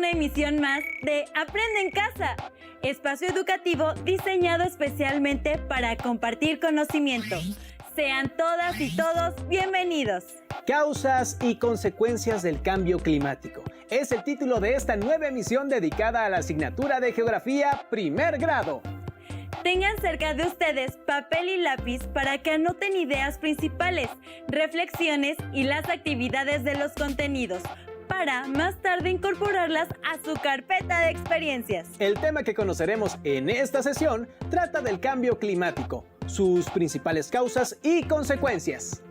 una emisión más de Aprende en Casa, espacio educativo diseñado especialmente para compartir conocimiento. Sean todas y todos bienvenidos. Causas y consecuencias del cambio climático. Es el título de esta nueva emisión dedicada a la asignatura de Geografía Primer Grado. Tengan cerca de ustedes papel y lápiz para que anoten ideas principales, reflexiones y las actividades de los contenidos, para más tarde incorporarlas a su carpeta de experiencias. El tema que conoceremos en esta sesión trata del cambio climático, sus principales causas y consecuencias.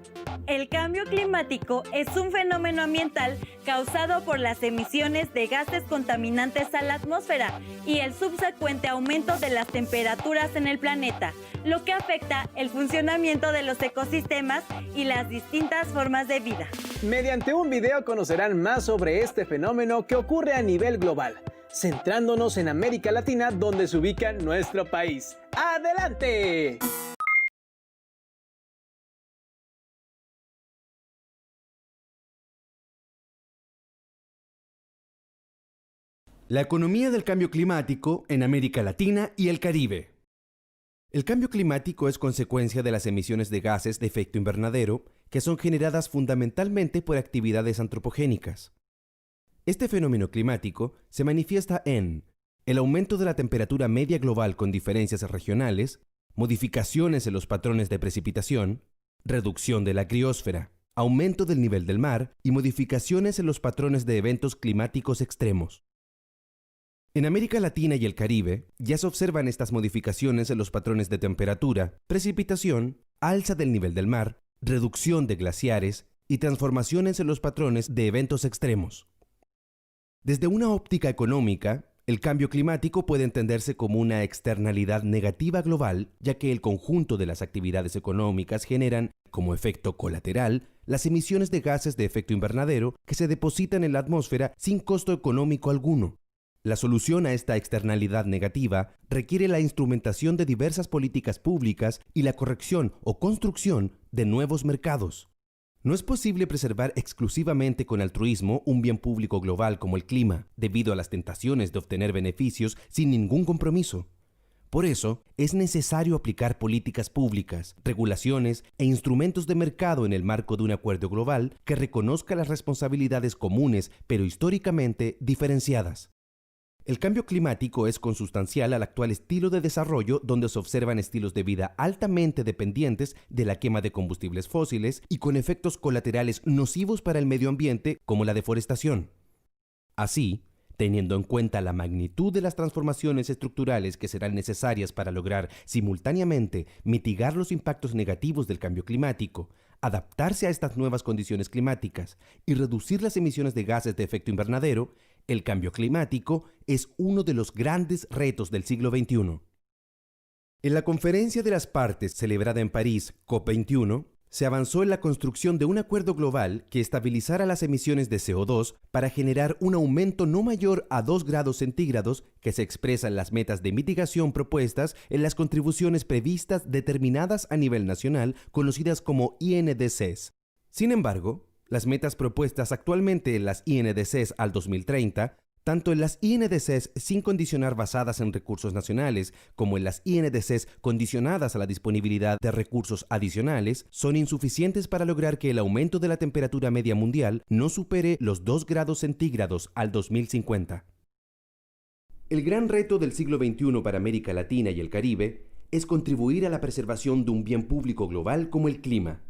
El cambio climático es un fenómeno ambiental causado por las emisiones de gases contaminantes a la atmósfera y el subsecuente aumento de las temperaturas en el planeta, lo que afecta el funcionamiento de los ecosistemas y las distintas formas de vida. Mediante un video conocerán más sobre este fenómeno que ocurre a nivel global, centrándonos en América Latina, donde se ubica nuestro país. ¡Adelante! La economía del cambio climático en América Latina y el Caribe. El cambio climático es consecuencia de las emisiones de gases de efecto invernadero que son generadas fundamentalmente por actividades antropogénicas. Este fenómeno climático se manifiesta en el aumento de la temperatura media global con diferencias regionales, modificaciones en los patrones de precipitación, reducción de la criósfera, aumento del nivel del mar y modificaciones en los patrones de eventos climáticos extremos. En América Latina y el Caribe ya se observan estas modificaciones en los patrones de temperatura, precipitación, alza del nivel del mar, reducción de glaciares y transformaciones en los patrones de eventos extremos. Desde una óptica económica, el cambio climático puede entenderse como una externalidad negativa global, ya que el conjunto de las actividades económicas generan, como efecto colateral, las emisiones de gases de efecto invernadero que se depositan en la atmósfera sin costo económico alguno. La solución a esta externalidad negativa requiere la instrumentación de diversas políticas públicas y la corrección o construcción de nuevos mercados. No es posible preservar exclusivamente con altruismo un bien público global como el clima, debido a las tentaciones de obtener beneficios sin ningún compromiso. Por eso, es necesario aplicar políticas públicas, regulaciones e instrumentos de mercado en el marco de un acuerdo global que reconozca las responsabilidades comunes, pero históricamente diferenciadas. El cambio climático es consustancial al actual estilo de desarrollo, donde se observan estilos de vida altamente dependientes de la quema de combustibles fósiles y con efectos colaterales nocivos para el medio ambiente, como la deforestación. Así, teniendo en cuenta la magnitud de las transformaciones estructurales que serán necesarias para lograr simultáneamente mitigar los impactos negativos del cambio climático, adaptarse a estas nuevas condiciones climáticas y reducir las emisiones de gases de efecto invernadero, el cambio climático es uno de los grandes retos del siglo XXI. En la Conferencia de las Partes celebrada en París, COP21, se avanzó en la construcción de un acuerdo global que estabilizara las emisiones de CO2 para generar un aumento no mayor a 2 grados centígrados que se expresa en las metas de mitigación propuestas en las contribuciones previstas determinadas a nivel nacional, conocidas como INDCs. Sin embargo, las metas propuestas actualmente en las INDCs al 2030, tanto en las INDCs sin condicionar basadas en recursos nacionales como en las INDCs condicionadas a la disponibilidad de recursos adicionales, son insuficientes para lograr que el aumento de la temperatura media mundial no supere los 2 grados centígrados al 2050. El gran reto del siglo XXI para América Latina y el Caribe es contribuir a la preservación de un bien público global como el clima.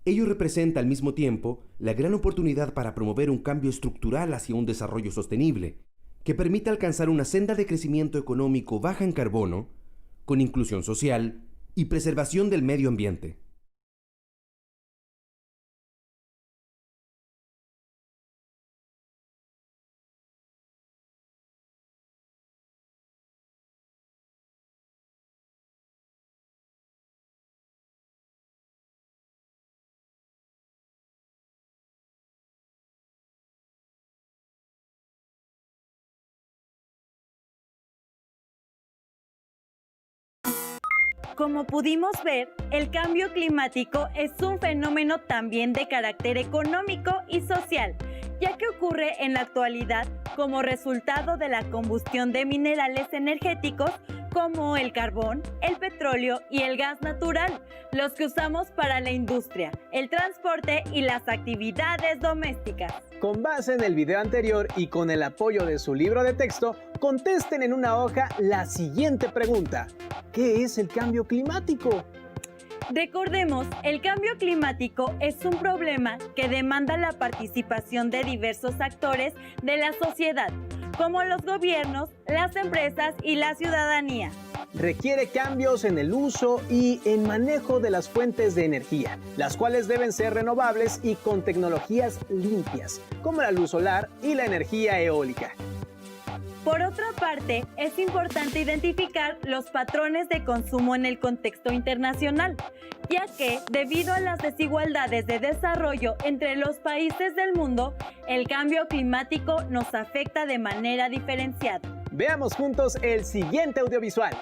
Ello representa al mismo tiempo la gran oportunidad para promover un cambio estructural hacia un desarrollo sostenible, que permita alcanzar una senda de crecimiento económico baja en carbono, con inclusión social y preservación del medio ambiente. Como pudimos ver, el cambio climático es un fenómeno también de carácter económico y social, ya que ocurre en la actualidad como resultado de la combustión de minerales energéticos como el carbón, el petróleo y el gas natural, los que usamos para la industria, el transporte y las actividades domésticas. Con base en el video anterior y con el apoyo de su libro de texto, contesten en una hoja la siguiente pregunta: ¿qué es el cambio climático? Recordemos, el cambio climático es un problema que demanda la participación de diversos actores de la sociedad, como los gobiernos, las empresas y la ciudadanía. Requiere cambios en el uso y en manejo de las fuentes de energía, las cuales deben ser renovables y con tecnologías limpias, como la luz solar y la energía eólica. Por otra parte, es importante identificar los patrones de consumo en el contexto internacional, ya que, debido a las desigualdades de desarrollo entre los países del mundo, el cambio climático nos afecta de manera diferenciada. Veamos juntos el siguiente audiovisual.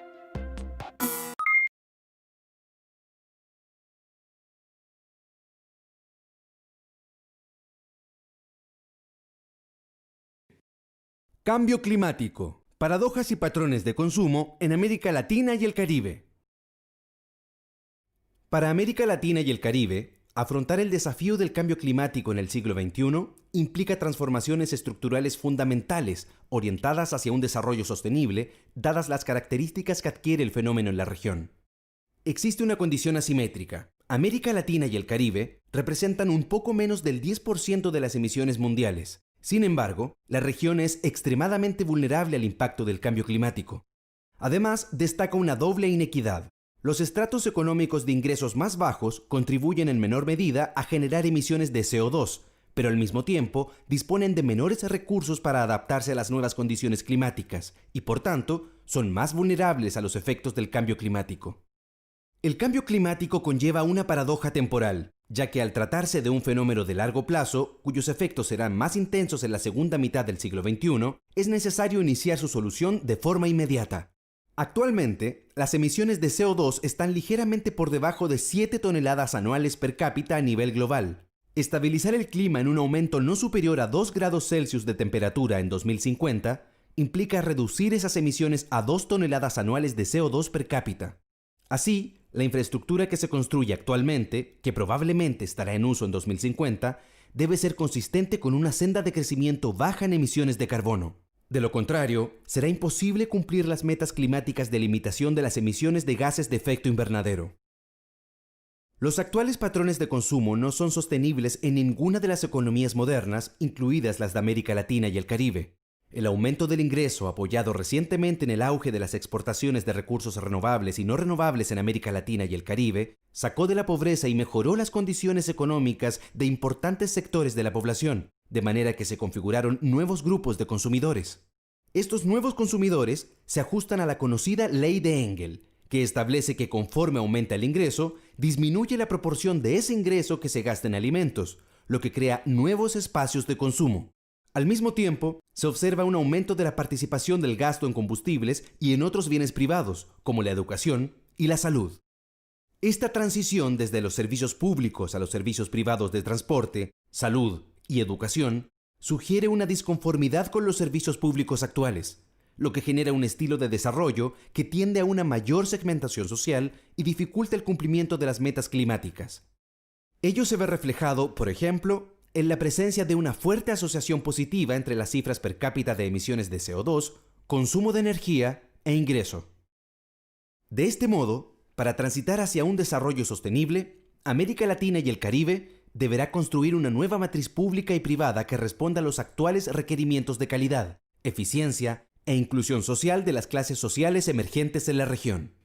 Cambio climático. Paradojas y patrones de consumo en América Latina y el Caribe. Para América Latina y el Caribe, afrontar el desafío del cambio climático en el siglo XXI implica transformaciones estructurales fundamentales orientadas hacia un desarrollo sostenible, dadas las características que adquiere el fenómeno en la región. Existe una condición asimétrica. América Latina y el Caribe representan un poco menos del 10% de las emisiones mundiales. Sin embargo, la región es extremadamente vulnerable al impacto del cambio climático. Además, destaca una doble inequidad. Los estratos económicos de ingresos más bajos contribuyen en menor medida a generar emisiones de CO2, pero al mismo tiempo disponen de menores recursos para adaptarse a las nuevas condiciones climáticas y, por tanto, son más vulnerables a los efectos del cambio climático. El cambio climático conlleva una paradoja temporal, ya que al tratarse de un fenómeno de largo plazo, cuyos efectos serán más intensos en la segunda mitad del siglo XXI, es necesario iniciar su solución de forma inmediata. Actualmente, las emisiones de CO2 están ligeramente por debajo de 7 toneladas anuales per cápita a nivel global. Estabilizar el clima en un aumento no superior a 2 grados Celsius de temperatura en 2050 implica reducir esas emisiones a 2 toneladas anuales de CO2 per cápita. Así, la infraestructura que se construye actualmente, que probablemente estará en uso en 2050, debe ser consistente con una senda de crecimiento baja en emisiones de carbono. De lo contrario, será imposible cumplir las metas climáticas de limitación de las emisiones de gases de efecto invernadero. Los actuales patrones de consumo no son sostenibles en ninguna de las economías modernas, incluidas las de América Latina y el Caribe. El aumento del ingreso, apoyado recientemente en el auge de las exportaciones de recursos renovables y no renovables en América Latina y el Caribe, sacó de la pobreza y mejoró las condiciones económicas de importantes sectores de la población, de manera que se configuraron nuevos grupos de consumidores. Estos nuevos consumidores se ajustan a la conocida ley de Engel, que establece que conforme aumenta el ingreso, disminuye la proporción de ese ingreso que se gasta en alimentos, lo que crea nuevos espacios de consumo. Al mismo tiempo, se observa un aumento de la participación del gasto en combustibles y en otros bienes privados, como la educación y la salud. Esta transición desde los servicios públicos a los servicios privados de transporte, salud y educación sugiere una disconformidad con los servicios públicos actuales, lo que genera un estilo de desarrollo que tiende a una mayor segmentación social y dificulta el cumplimiento de las metas climáticas. Ello se ve reflejado, por ejemplo, en la presencia de una fuerte asociación positiva entre las cifras per cápita de emisiones de CO2, consumo de energía e ingreso. De este modo, para transitar hacia un desarrollo sostenible, América Latina y el Caribe deberá construir una nueva matriz pública y privada que responda a los actuales requerimientos de calidad, eficiencia e inclusión social de las clases sociales emergentes en la región.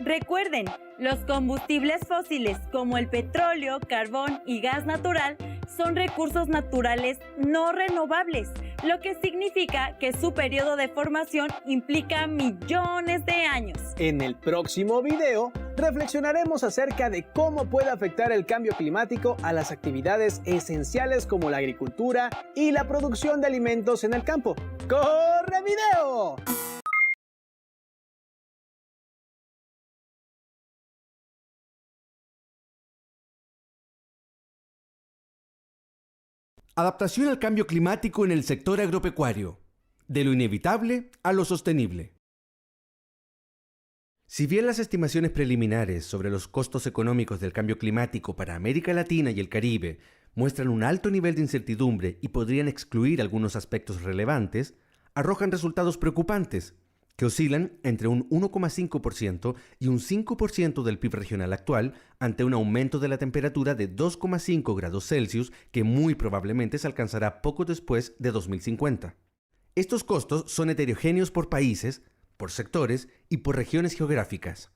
Recuerden, los combustibles fósiles como el petróleo, carbón y gas natural son recursos naturales no renovables, lo que significa que su periodo de formación implica millones de años. En el próximo video, reflexionaremos acerca de cómo puede afectar el cambio climático a las actividades esenciales como la agricultura y la producción de alimentos en el campo. ¡Corre video! Adaptación al cambio climático en el sector agropecuario. De lo inevitable a lo sostenible. Si bien las estimaciones preliminares sobre los costos económicos del cambio climático para América Latina y el Caribe muestran un alto nivel de incertidumbre y podrían excluir algunos aspectos relevantes, arrojan resultados preocupantes, que oscilan entre un 1,5% y un 5% del PIB regional actual ante un aumento de la temperatura de 2,5 grados Celsius que muy probablemente se alcanzará poco después de 2050. Estos costos son heterogéneos por países, por sectores y por regiones geográficas.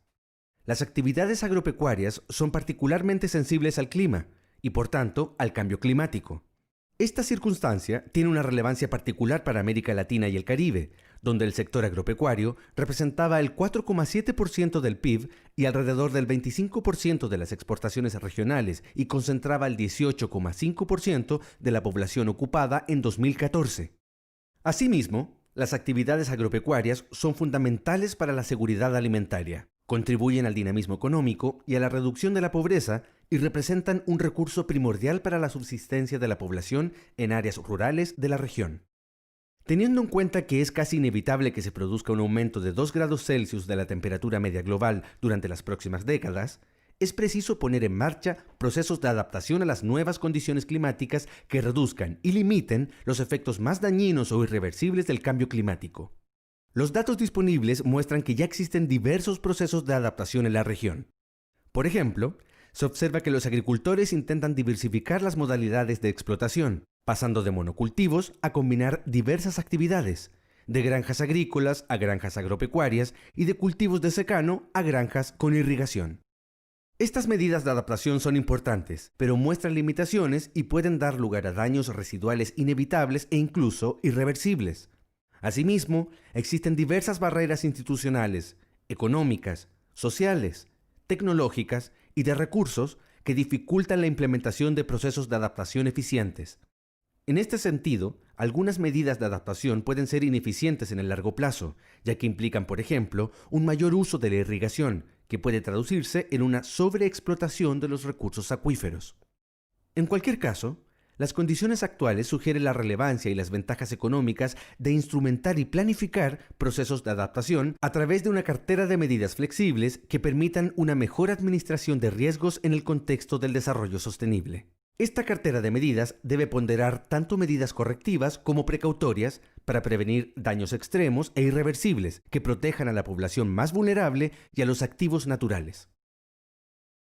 Las actividades agropecuarias son particularmente sensibles al clima y, por tanto, al cambio climático. Esta circunstancia tiene una relevancia particular para América Latina y el Caribe, donde el sector agropecuario representaba el 4,7% del PIB y alrededor del 25% de las exportaciones regionales y concentraba el 18,5% de la población ocupada en 2014. Asimismo, las actividades agropecuarias son fundamentales para la seguridad alimentaria, contribuyen al dinamismo económico y a la reducción de la pobreza y representan un recurso primordial para la subsistencia de la población en áreas rurales de la región. Teniendo en cuenta que es casi inevitable que se produzca un aumento de 2 grados Celsius de la temperatura media global durante las próximas décadas, es preciso poner en marcha procesos de adaptación a las nuevas condiciones climáticas que reduzcan y limiten los efectos más dañinos o irreversibles del cambio climático. Los datos disponibles muestran que ya existen diversos procesos de adaptación en la región. Por ejemplo, se observa que los agricultores intentan diversificar las modalidades de explotación, pasando de monocultivos a combinar diversas actividades, de granjas agrícolas a granjas agropecuarias y de cultivos de secano a granjas con irrigación. Estas medidas de adaptación son importantes, pero muestran limitaciones y pueden dar lugar a daños residuales inevitables e incluso irreversibles. Asimismo, existen diversas barreras institucionales, económicas, sociales, tecnológicas y de recursos que dificultan la implementación de procesos de adaptación eficientes. En este sentido, algunas medidas de adaptación pueden ser ineficientes en el largo plazo, ya que implican, por ejemplo, un mayor uso de la irrigación, que puede traducirse en una sobreexplotación de los recursos acuíferos. En cualquier caso, las condiciones actuales sugieren la relevancia y las ventajas económicas de instrumentar y planificar procesos de adaptación a través de una cartera de medidas flexibles que permitan una mejor administración de riesgos en el contexto del desarrollo sostenible. Esta cartera de medidas debe ponderar tanto medidas correctivas como precautorias para prevenir daños extremos e irreversibles que protejan a la población más vulnerable y a los activos naturales.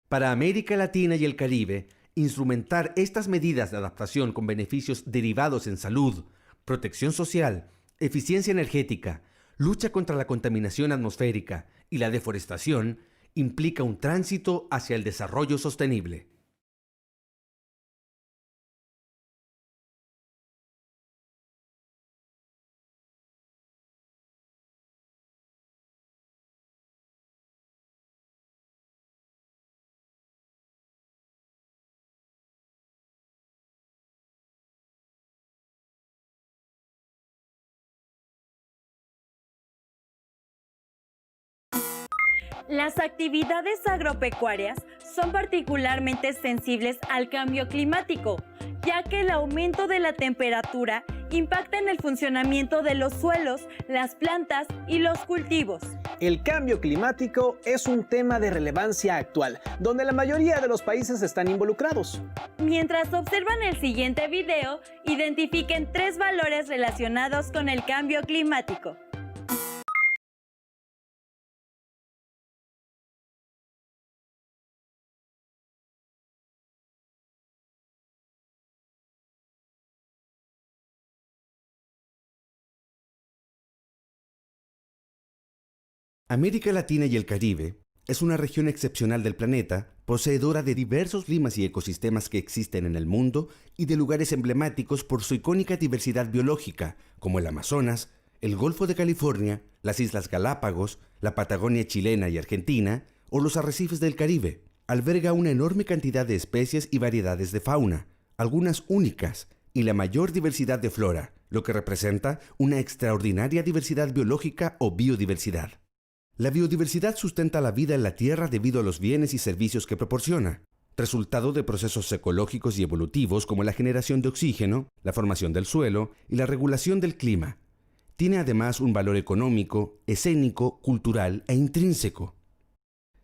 Para América Latina y el Caribe, instrumentar estas medidas de adaptación con beneficios derivados en salud, protección social, eficiencia energética, lucha contra la contaminación atmosférica y la deforestación implica un tránsito hacia el desarrollo sostenible. Las actividades agropecuarias son particularmente sensibles al cambio climático, ya que el aumento de la temperatura impacta en el funcionamiento de los suelos, las plantas y los cultivos. El cambio climático es un tema de relevancia actual, donde la mayoría de los países están involucrados. Mientras observan el siguiente video, identifiquen 3 valores relacionados con el cambio climático. América Latina y el Caribe es una región excepcional del planeta, poseedora de diversos climas y ecosistemas que existen en el mundo y de lugares emblemáticos por su icónica diversidad biológica, como el Amazonas, el Golfo de California, las Islas Galápagos, la Patagonia chilena y argentina, o los arrecifes del Caribe. Alberga una enorme cantidad de especies y variedades de fauna, algunas únicas, y la mayor diversidad de flora, lo que representa una extraordinaria diversidad biológica o biodiversidad. La biodiversidad sustenta la vida en la Tierra debido a los bienes y servicios que proporciona, resultado de procesos ecológicos y evolutivos como la generación de oxígeno, la formación del suelo y la regulación del clima. Tiene además un valor económico, escénico, cultural e intrínseco.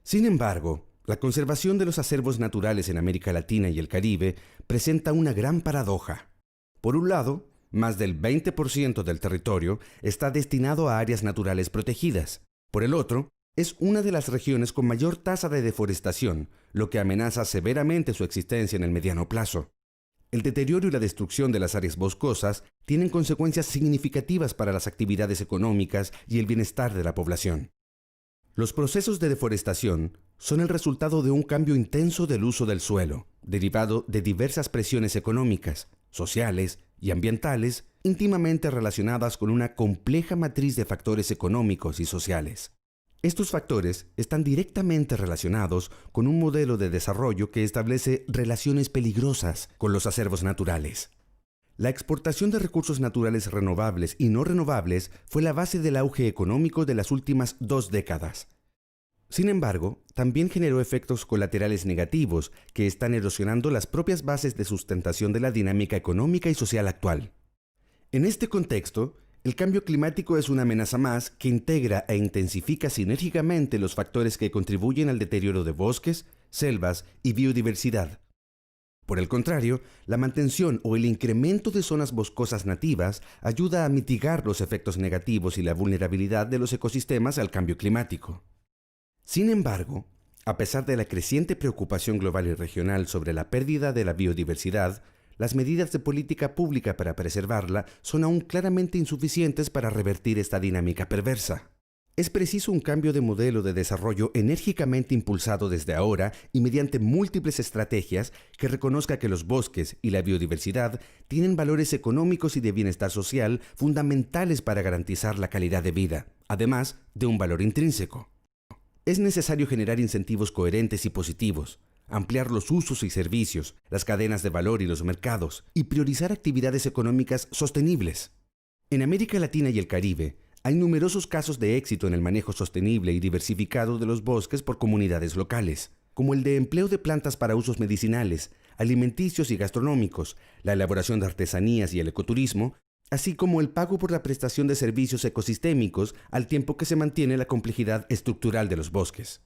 Sin embargo, la conservación de los acervos naturales en América Latina y el Caribe presenta una gran paradoja. Por un lado, más del 20% del territorio está destinado a áreas naturales protegidas. Por el otro, es una de las regiones con mayor tasa de deforestación, lo que amenaza severamente su existencia en el mediano plazo. El deterioro y la destrucción de las áreas boscosas tienen consecuencias significativas para las actividades económicas y el bienestar de la población. Los procesos de deforestación son el resultado de un cambio intenso del uso del suelo, derivado de diversas presiones económicas, sociales y ambientales íntimamente relacionadas con una compleja matriz de factores económicos y sociales. Estos factores están directamente relacionados con un modelo de desarrollo que establece relaciones peligrosas con los acervos naturales. La exportación de recursos naturales renovables y no renovables fue la base del auge económico de las últimas 2 décadas. Sin embargo, también generó efectos colaterales negativos que están erosionando las propias bases de sustentación de la dinámica económica y social actual. En este contexto, el cambio climático es una amenaza más que integra e intensifica sinérgicamente los factores que contribuyen al deterioro de bosques, selvas y biodiversidad. Por el contrario, la mantención o el incremento de zonas boscosas nativas ayuda a mitigar los efectos negativos y la vulnerabilidad de los ecosistemas al cambio climático. Sin embargo, a pesar de la creciente preocupación global y regional sobre la pérdida de la biodiversidad, las medidas de política pública para preservarla son aún claramente insuficientes para revertir esta dinámica perversa. Es preciso un cambio de modelo de desarrollo enérgicamente impulsado desde ahora y mediante múltiples estrategias que reconozca que los bosques y la biodiversidad tienen valores económicos y de bienestar social fundamentales para garantizar la calidad de vida, además de un valor intrínseco. Es necesario generar incentivos coherentes y positivos, ampliar los usos y servicios, las cadenas de valor y los mercados, y priorizar actividades económicas sostenibles. En América Latina y el Caribe, hay numerosos casos de éxito en el manejo sostenible y diversificado de los bosques por comunidades locales, como el de empleo de plantas para usos medicinales, alimenticios y gastronómicos, la elaboración de artesanías y el ecoturismo, así como el pago por la prestación de servicios ecosistémicos al tiempo que se mantiene la complejidad estructural de los bosques.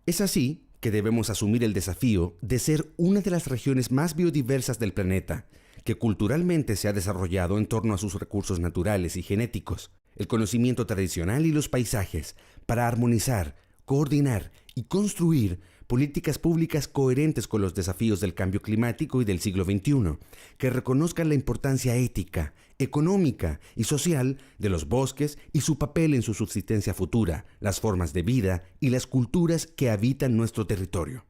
Es así que debemos asumir el desafío de ser una de las regiones más biodiversas del planeta, que culturalmente se ha desarrollado en torno a sus recursos naturales y genéticos, el conocimiento tradicional y los paisajes, para armonizar, coordinar y construir políticas públicas coherentes con los desafíos del cambio climático y del siglo XXI, que reconozcan la importancia ética, económica y social de los bosques y su papel en su subsistencia futura, las formas de vida y las culturas que habitan nuestro territorio.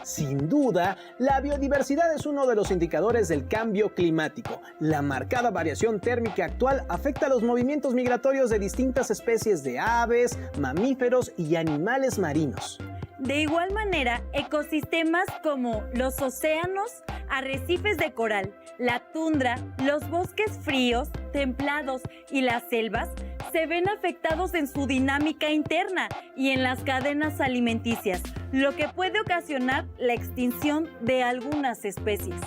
Sin duda, la biodiversidad es uno de los indicadores del cambio climático. La marcada variación térmica actual afecta los movimientos migratorios de distintas especies de aves, mamíferos y animales marinos. De igual manera, ecosistemas como los océanos, arrecifes de coral, la tundra, los bosques fríos, templados y las selvas se ven afectados en su dinámica interna y en las cadenas alimenticias, lo que puede ocasionar la extinción de algunas especies.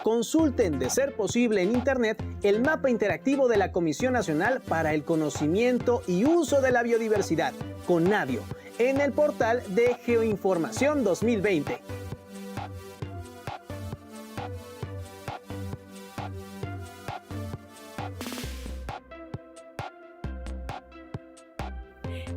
Consulten, de ser posible en Internet, el mapa interactivo de la Comisión Nacional para el Conocimiento y Uso de la Biodiversidad, CONABIO. en el portal de Geoinformación 2020.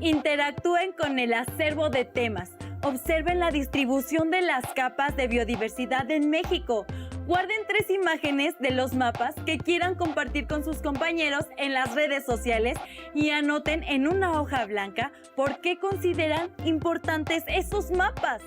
Interactúen con el acervo de temas. Observen la distribución de las capas de biodiversidad en México. Guarden 3 imágenes de los mapas que quieran compartir con sus compañeros en las redes sociales y anoten en una hoja blanca por qué consideran importantes esos mapas.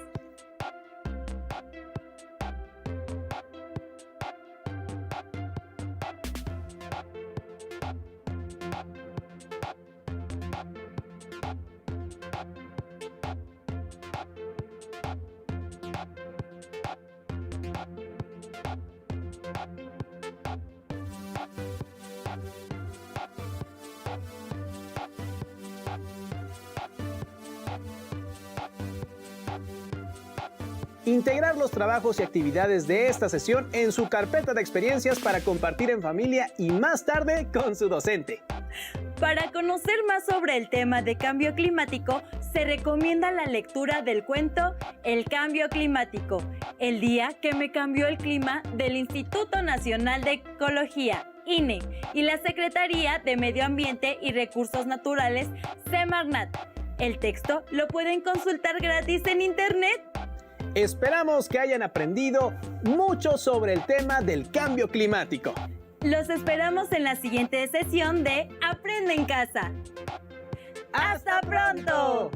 Integrar los trabajos y actividades de esta sesión en su carpeta de experiencias para compartir en familia y más tarde con su docente. Para conocer más sobre el tema de cambio climático, se recomienda la lectura del cuento El cambio climático, el día que me cambió el clima del Instituto Nacional de Ecología, INE, y la Secretaría de Medio Ambiente y Recursos Naturales, Semarnat. El texto lo pueden consultar gratis en internet. Esperamos que hayan aprendido mucho sobre el tema del cambio climático. Los esperamos en la siguiente sesión de Aprende en Casa. ¡Hasta pronto!